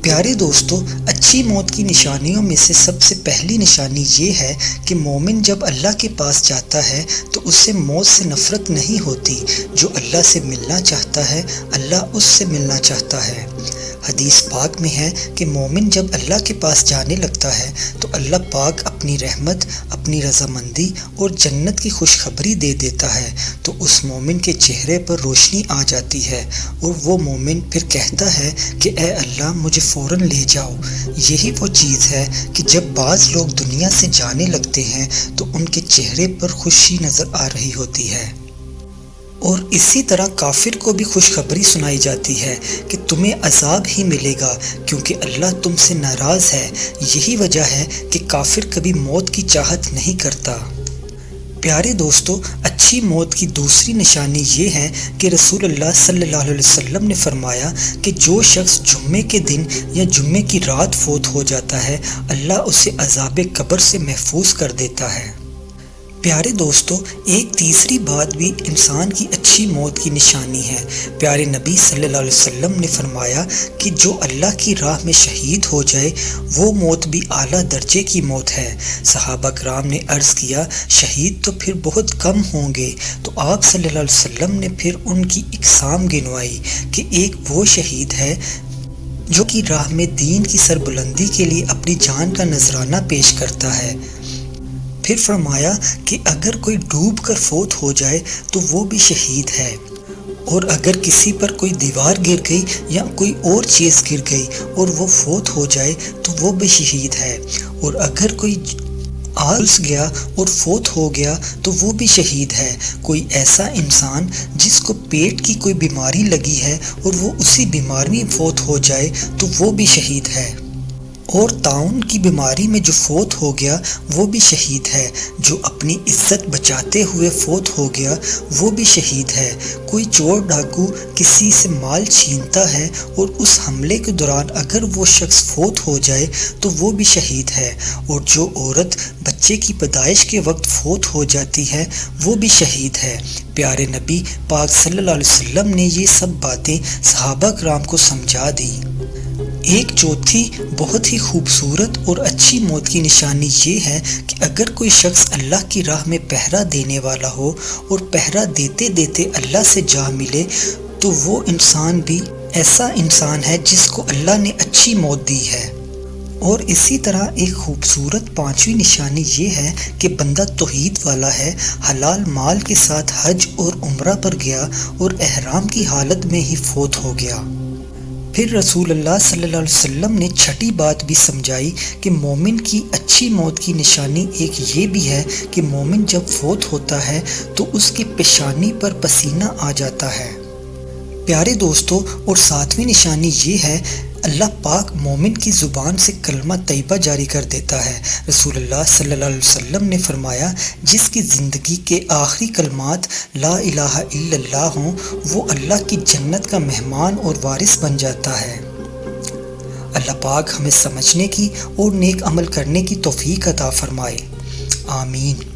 پیارے دوستو، اچھی موت کی نشانیوں میں سے سب سے پہلی نشانی یہ ہے کہ مومن جب اللہ کے پاس جاتا ہے تو اسے موت سے نفرت نہیں ہوتی۔ جو اللہ سے ملنا چاہتا ہے، اللہ اس سے ملنا چاہتا ہے۔ حدیث پاک میں ہے کہ مومن جب اللہ کے پاس جانے لگتا ہے تو اللہ پاک اپنی رحمت، اپنی رضامندی اور جنت کی خوشخبری دے دیتا ہے، تو اس مومن کے چہرے پر روشنی آ جاتی ہے اور وہ مومن پھر کہتا ہے کہ اے اللہ مجھے فوراً لے جاؤ۔ یہی وہ چیز ہے کہ جب بعض لوگ دنیا سے جانے لگتے ہیں تو ان کے چہرے پر خوشی نظر آ رہی ہوتی ہے، اور اسی طرح کافر کو بھی خوشخبری سنائی جاتی ہے کہ تمہیں عذاب ہی ملے گا کیونکہ اللہ تم سے ناراض ہے۔ یہی وجہ ہے کہ کافر کبھی موت کی چاہت نہیں کرتا۔ پیارے دوستو، اچھی موت کی دوسری نشانی یہ ہے کہ رسول اللہ صلی اللہ علیہ وسلم نے فرمایا کہ جو شخص جمعے کے دن یا جمعے کی رات فوت ہو جاتا ہے، اللہ اسے عذاب قبر سے محفوظ کر دیتا ہے۔ پیارے دوستو، ایک تیسری بات بھی انسان کی اچھی موت کی نشانی ہے۔ پیارے نبی صلی اللہ علیہ وسلم نے فرمایا کہ جو اللہ کی راہ میں شہید ہو جائے وہ موت بھی اعلیٰ درجے کی موت ہے۔ صحابہ کرام نے عرض کیا، شہید تو پھر بہت کم ہوں گے؟ تو آپ صلی اللہ علیہ وسلم نے پھر ان کی اقسام گنوائی کہ ایک وہ شہید ہے جو کی راہ میں دین کی سربلندی کے لیے اپنی جان کا نذرانہ پیش کرتا ہے۔ پھر فرمایا کہ اگر کوئی ڈوب کر فوت ہو جائے تو وہ بھی شہید ہے، اور اگر کسی پر کوئی دیوار گر گئی یا کوئی اور چیز گر گئی اور وہ فوت ہو جائے تو وہ بھی شہید ہے، اور اگر کوئی آلس گیا اور فوت ہو گیا تو وہ بھی شہید ہے۔ کوئی ایسا انسان جس کو پیٹ کی کوئی بیماری لگی ہے اور وہ اسی بیماری میں فوت ہو جائے تو وہ بھی شہید ہے، اور طاعون کی بیماری میں جو فوت ہو گیا وہ بھی شہید ہے۔ جو اپنی عزت بچاتے ہوئے فوت ہو گیا وہ بھی شہید ہے۔ کوئی چور ڈاکو کسی سے مال چھینتا ہے اور اس حملے کے دوران اگر وہ شخص فوت ہو جائے تو وہ بھی شہید ہے، اور جو عورت بچے کی پیدائش کے وقت فوت ہو جاتی ہے وہ بھی شہید ہے۔ پیارے نبی پاک صلی اللہ علیہ وسلم نے یہ سب باتیں صحابہ کرام کو سمجھا دی۔ ایک چوتھی بہت ہی خوبصورت اور اچھی موت کی نشانی یہ ہے کہ اگر کوئی شخص اللہ کی راہ میں پہرا دینے والا ہو اور پہرا دیتے دیتے اللہ سے جا ملے تو وہ انسان بھی ایسا انسان ہے جس کو اللہ نے اچھی موت دی ہے۔ اور اسی طرح ایک خوبصورت پانچویں نشانی یہ ہے کہ بندہ توحید والا ہے، حلال مال کے ساتھ حج اور عمرہ پر گیا اور احرام کی حالت میں ہی فوت ہو گیا۔ پھر رسول اللہ صلی اللہ علیہ وسلم نے چھٹی بات بھی سمجھائی کہ مومن کی اچھی موت کی نشانی ایک یہ بھی ہے کہ مومن جب فوت ہوتا ہے تو اس کی پیشانی پر پسینہ آ جاتا ہے۔ پیارے دوستو، اور ساتویں نشانی یہ ہے اللہ پاک مومن کی زبان سے کلمہ طیبہ جاری کر دیتا ہے۔ رسول اللہ صلی اللہ علیہ وسلم نے فرمایا، جس کی زندگی کے آخری کلمات لا الہ الا اللہ ہوں وہ اللہ کی جنت کا مہمان اور وارث بن جاتا ہے۔ اللہ پاک ہمیں سمجھنے کی اور نیک عمل کرنے کی توفیق عطا فرمائے، آمین۔